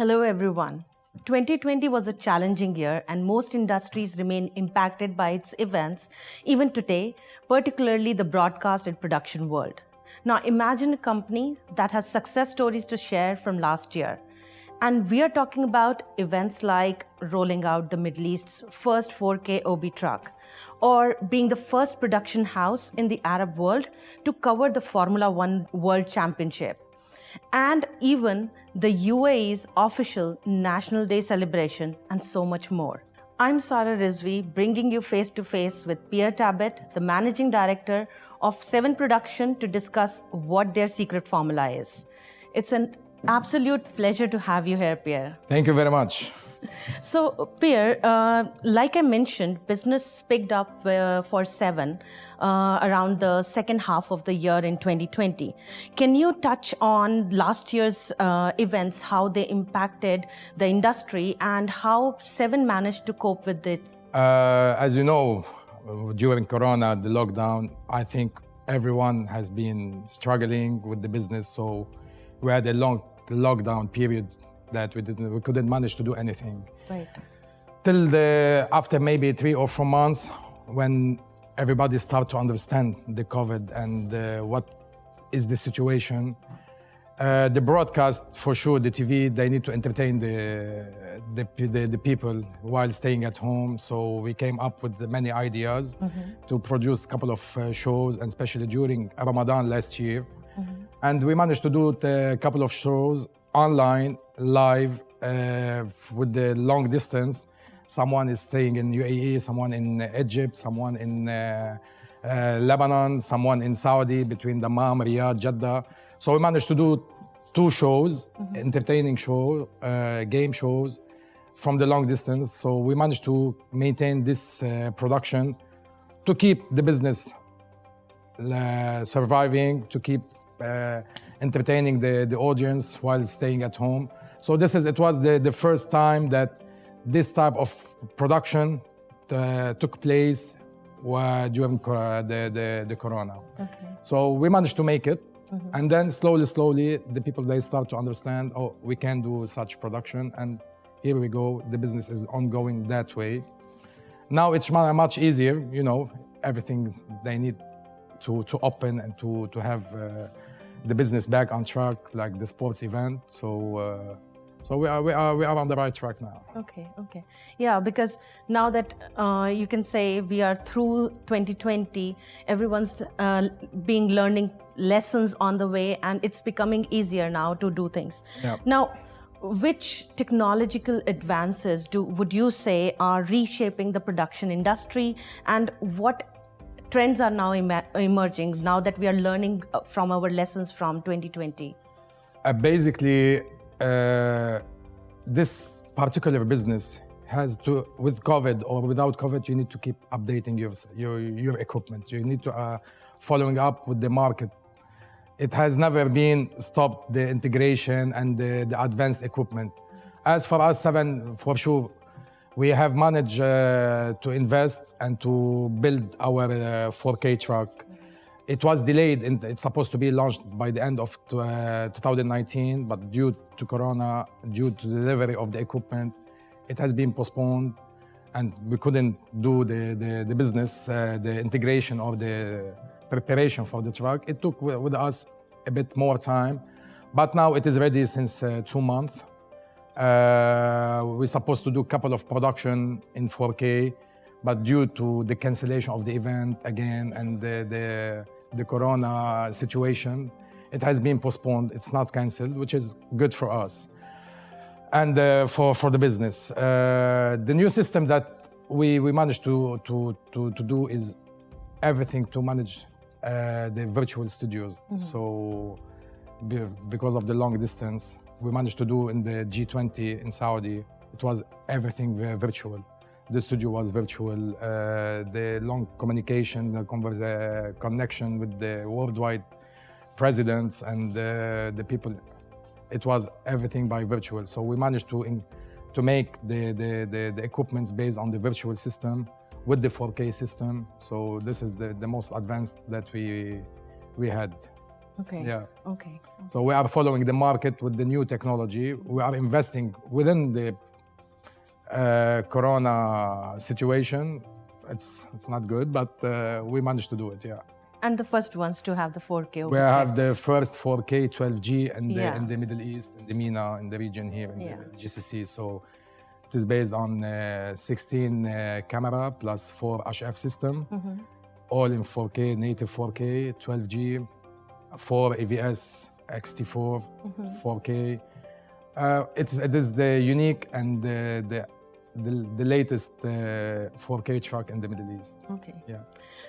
Hello everyone. 2020 was a challenging year and most industries remain impacted by its events even today, particularly the broadcast and production world. Now imagine a company that has success stories to share from last year. And we are talking about events like rolling out the Middle East's first 4K OB truck, or being the first production house in the Arab world to cover the Formula One World Championship, and even the UAE's official National Day celebration, and so much more. I'm Sarah Rizvi, bringing you face to face with Pierre Tabet, the managing director of Seven Production, to discuss what their secret formula is. It's an absolute pleasure to have you here, Pierre. Thank you very much. So, Pierre, like I mentioned, business picked up for Seven around the second half of the year in 2020. Can you touch on last year's events, how they impacted the industry and how Seven managed to cope with it? As you know, during Corona, the lockdown, I think everyone has been struggling with the business. So we had a long lockdown period that we couldn't manage to do anything. Right. Till after maybe 3 or 4 months, when everybody started to understand the COVID and what is the situation. The broadcast, for sure, the TV, they need to entertain the people while staying at home. So we came up with many ideas to produce a couple of shows, and especially during Ramadan last year. And we managed to do a couple of shows online, live, with the long distance. Someone is staying in UAE, someone in Egypt, someone in Lebanon, someone in Saudi, between Dammam, Riyadh, Jeddah. So we managed to do 2 shows, entertaining show, game shows from the long distance. So we managed to maintain this production to keep the business surviving, to keep entertaining the audience while staying at home. So it was the first time that this type of production took place during the Corona. Okay. So we managed to make it. And then slowly, the people, they start to understand, oh, we can do such production. And here we go, the business is ongoing that way. Now it's much easier, everything they need to open and to have the business back on track, like the sports event. So we are on the right track now. Okay. Yeah, because now that you can say we are through 2020, everyone's learning lessons on the way, and it's becoming easier now to do things. Yeah. Now, which technological advances would you say are reshaping the production industry, and what trends are now emerging now that we are learning from our lessons from 2020? Basically, this particular business has to, with COVID or without COVID, you need to keep updating your equipment. You need to following up with the market. It has never been stopped, the integration and the advanced equipment. As for us, Seven, for sure, we have managed to invest and to build our 4K truck. It was delayed, it's supposed to be launched by the end of 2019, but due to Corona, due to the delivery of the equipment, it has been postponed, and we couldn't do the business, the integration of the preparation for the truck. It took with us a bit more time, but now it is ready since 2 months. We're supposed to do a couple of production in 4K, but due to the cancellation of the event again and the Corona situation, it has been postponed. It's not canceled, which is good for us and for the business. The new system that we managed to do is everything to manage the virtual studios. So because of the long distance, we managed to do in the G20 in Saudi, it was everything virtual. The studio was virtual, the long communication, the connection with the worldwide presidents and the people, it was everything by virtual. So we managed to make the equipments based on the virtual system with the 4K system. So this is the most advanced that we had. Okay. Yeah. Okay. So we are following the market with the new technology. We are investing within the Corona situation. It's not good, but we managed to do it. Yeah. And the first ones to have the 4K We have the overheads. first 4K 12G Yeah. in the Middle East, in the MENA, in the region here, in Yeah. the GCC. So it is based on 16 camera plus 4 HF system, all in 4K, native 4K, 12G, 4 AVS, XT4, 4K. It is the unique and the latest 4K truck in the Middle East. Okay. Yeah.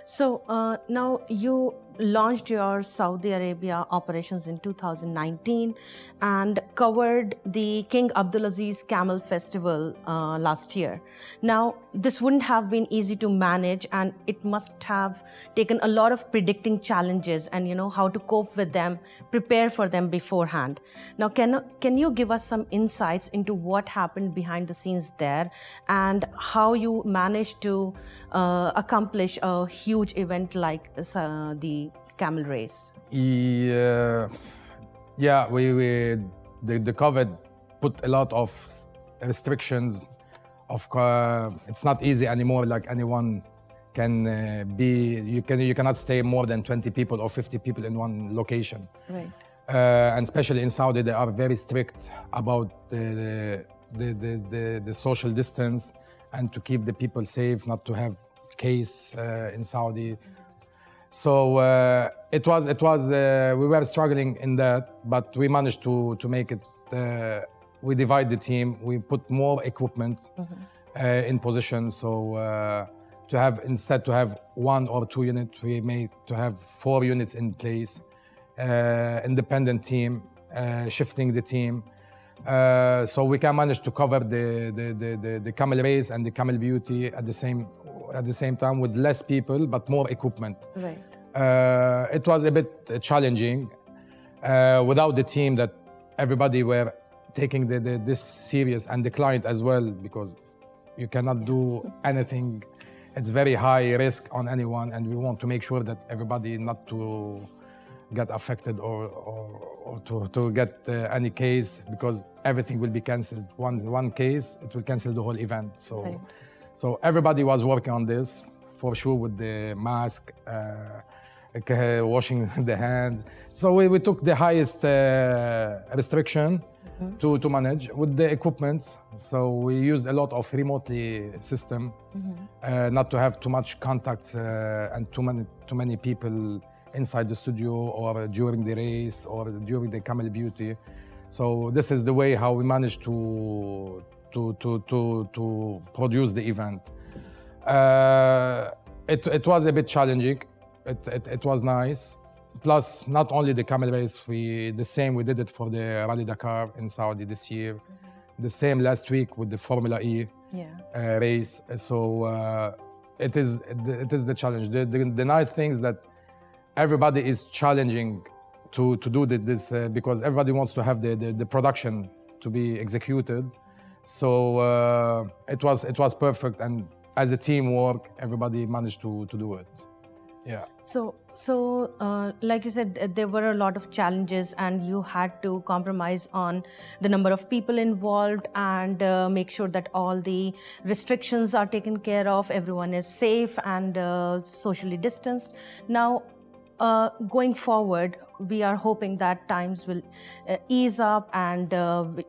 So now you launched your Saudi Arabia operations in 2019 and covered the King Abdulaziz Camel Festival last year. Now, this wouldn't have been easy to manage, and it must have taken a lot of predicting challenges and how to cope with them, prepare for them beforehand. Now, can you give us some insights into what happened behind the scenes there and how you managed to accomplish a huge event like the camel race? Yeah, the COVID put a lot of restrictions. It's not easy anymore. Like anyone can you cannot stay more than 20 people or 50 people in one location. Right. And especially in Saudi, they are very strict about the social distance and to keep the people safe, not to have case in Saudi. So it was we were struggling in that, but we managed to make it. We divide the team. We put more equipment in position. So instead to have 1 or 2 units, we made to have 4 units in place. Independent team, shifting the team. So we can manage to cover the camel race and the camel beauty at the same time with less people but more equipment. Right. It was a bit challenging without the team that everybody were taking this serious, and the client as well, because you cannot do anything. It's very high risk on anyone, and we want to make sure that everybody not to get affected or to get any case, because everything will be cancelled. One case, it will cancel the whole event. So, Right. so everybody was working on this for sure with the mask, washing the hands. So we took the highest restriction to manage with the equipment. So we used a lot of remotely system, not to have too much contact and too many people inside the studio or during the race or during the camel beauty. So this is the way how we managed to produce the event. It was a bit challenging. It was nice. Plus, not only the camel race, we did it for the Rally Dakar in Saudi this year. The same last week with the Formula E race. So it is the challenge. The nice thing is that everybody is challenging to do this because everybody wants to have the production to be executed. So it was perfect, and as a teamwork, everybody managed to do it. Yeah. So like you said, there were a lot of challenges, and you had to compromise on the number of people involved and make sure that all the restrictions are taken care of, everyone is safe and socially distanced. Now, going forward, we are hoping that times will ease up and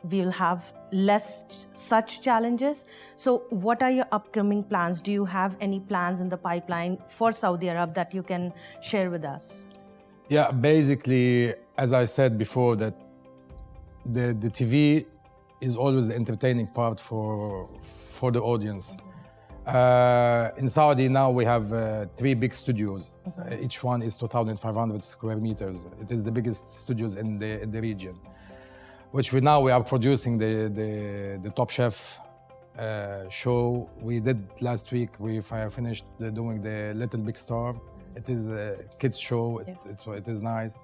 we will have less such challenges. So what are your upcoming plans? Do you have any plans in the pipeline for Saudi Arabia that you can share with us? Yeah, basically, as I said before, that the TV is always the entertaining part for the audience. In Saudi now we have 3 big studios. Each one is 2,500 square meters. It is the biggest studios in the region, which we are producing the Top Chef show. We did last week. We finished doing the Little Big Star. It is a kids show. It is nice.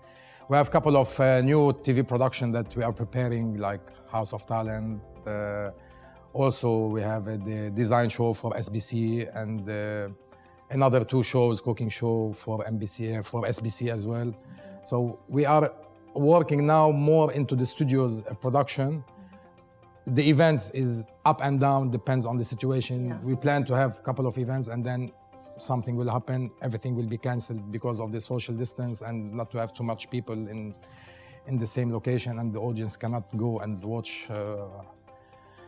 We have a couple of new TV production that we are preparing, like House of Talent. Also, we have the design show for SBC and another 2 shows, cooking show for MBC, for SBC as well. So we are working now more into the studio's production. The events is up and down, depends on the situation. Yeah. We plan to have a couple of events and then something will happen, everything will be canceled because of the social distance and not to have too much people in the same location and the audience cannot go and watch.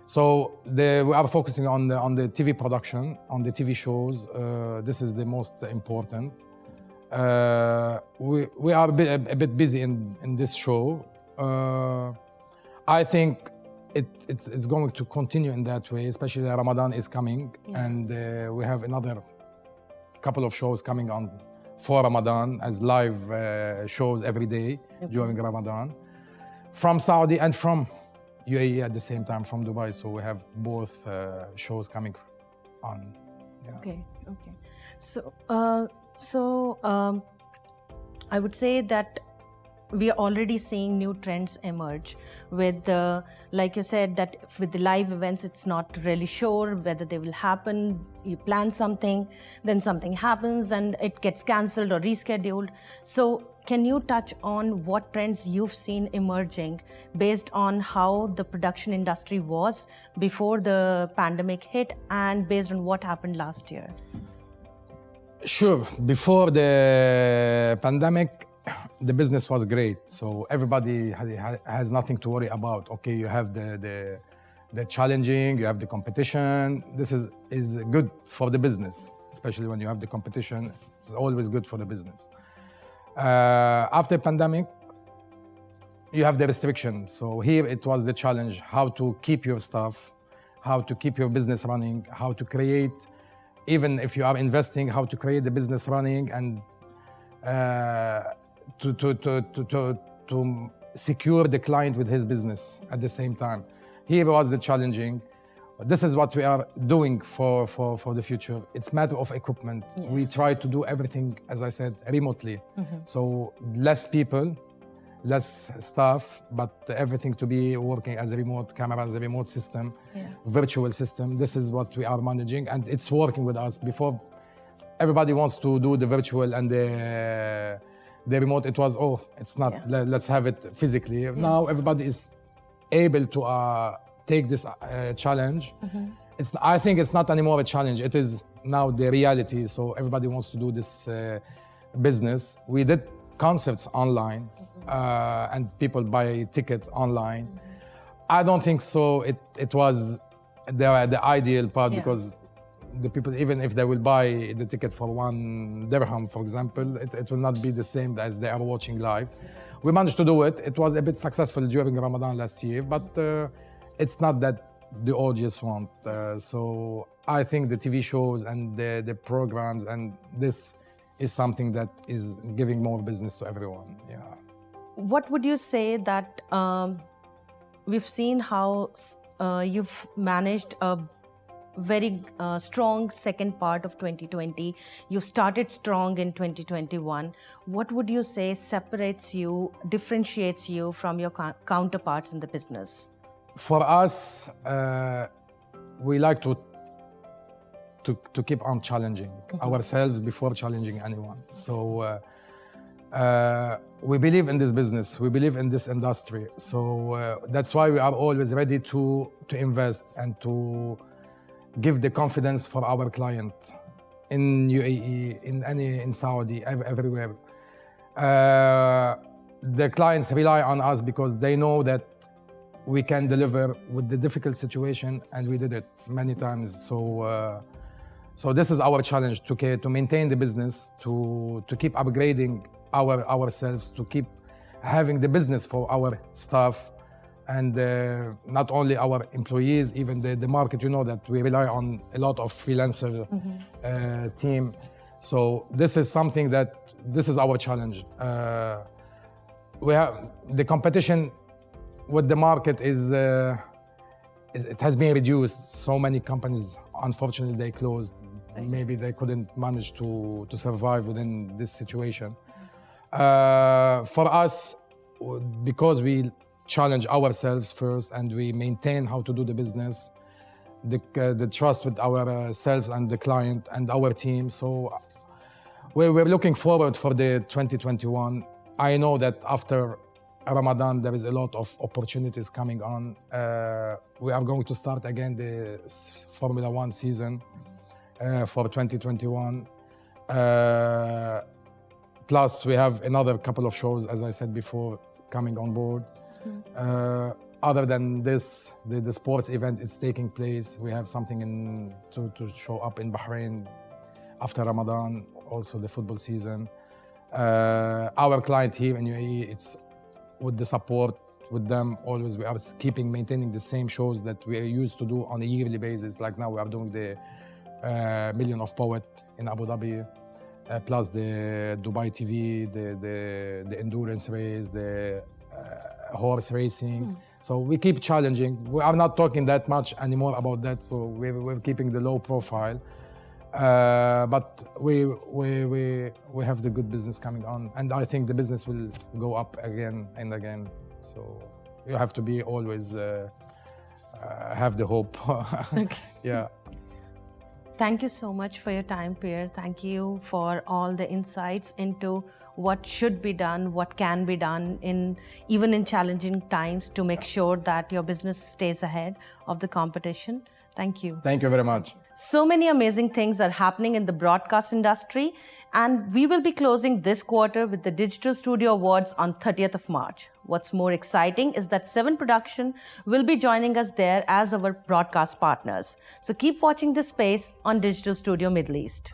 So we are focusing on the TV production, on the TV shows. This is the most important. We are a bit busy in this show. I think it's going to continue in that way, especially Ramadan is coming, and we have another couple of shows coming on for Ramadan as live shows every day during Ramadan from Saudi and from UAE at the same time, from Dubai. So we have both shows coming on. Yeah. Okay. So I would say that we are already seeing new trends emerge with, like you said, that with the live events, it's not really sure whether they will happen. You plan something, then something happens and it gets cancelled or rescheduled. So can you touch on what trends you've seen emerging based on how the production industry was before the pandemic hit and based on what happened last year? Sure. Before the pandemic, the business was great. So everybody has nothing to worry about. Okay, you have the challenging, you have the competition. This is good for the business, especially when you have the competition. It's always good for the business. After pandemic, you have the restrictions. So here it was the challenge, how to keep your staff, how to keep your business running, how to create, even if you are investing, how to create the business running and to secure the client with his business at the same time. Here was the challenging. This is what we are doing for the future. It's a matter of equipment. Yeah. We try to do everything, as I said, remotely. So less people, less staff, but everything to be working as a remote camera, as a remote system, virtual system. This is what we are managing and it's working with us. Before, everybody wants to do the virtual and the remote. It was, it's not, let's have it physically. Yes. Now everybody is able to take this challenge. I think it's not anymore a challenge. It is now the reality. So everybody wants to do this business. We did concerts online and people buy tickets online. I don't think so. It was the ideal part because the people, even if they will buy the ticket for 1 dirham, for example, it will not be the same as they are watching live. We managed to do it. It was a bit successful during Ramadan last year, but it's not that the audience want. So I think the TV shows and the programs and this is something that is giving more business to everyone. Yeah. What would you say that we've seen how you've managed a very strong second part of 2020. You started strong in 2021. What would you say separates you, differentiates you from your counterparts in the business? For us, we like to keep on challenging ourselves before challenging anyone. So we believe in this business, we believe in this industry. So that's why we are always ready to invest and to give the confidence for our client in UAE, in Saudi, everywhere. The clients rely on us because they know that we can deliver with the difficult situation, and we did it many times. So this is our challenge to maintain the business, to keep upgrading ourselves, to keep having the business for our staff, and not only our employees, even the market. You know that we rely on a lot of freelancer team. So this is something this is our challenge. We have the competition with the market it has been reduced. So many companies, unfortunately, they closed. Maybe they couldn't manage to survive within this situation. For us, because we challenge ourselves first and we maintain how to do the business, the trust with ourselves and the client and our team. So we're looking forward for the 2021. I know that after Ramadan, there is a lot of opportunities coming on. We are going to start again the Formula One season for 2021. Plus, we have another couple of shows, as I said before, coming on board. Other than this, the sports event is taking place. We have something to show up in Bahrain after Ramadan, also the football season. Our client here in UAE, it's with the support with them always. We are maintaining the same shows that we used to do on a yearly basis. Like now we are doing the Million of Poet in Abu Dhabi, plus the Dubai TV, the endurance race, the horse racing. So we keep challenging. We are not talking that much anymore about that, so we're keeping the low profile. But we have the good business coming on, and I think the business will go up again and again. So you have to be always have the hope. Okay. Yeah. Thank you so much for your time, Pierre. Thank you for all the insights into what should be done, what can be done even in challenging times to make sure that your business stays ahead of the competition. Thank you. Thank you very much. So many amazing things are happening in the broadcast industry, and we will be closing this quarter with the Digital Studio Awards on 30th of March. What's more exciting is that 7 Production will be joining us there as our broadcast partners. So keep watching this space on Digital Studio Middle East.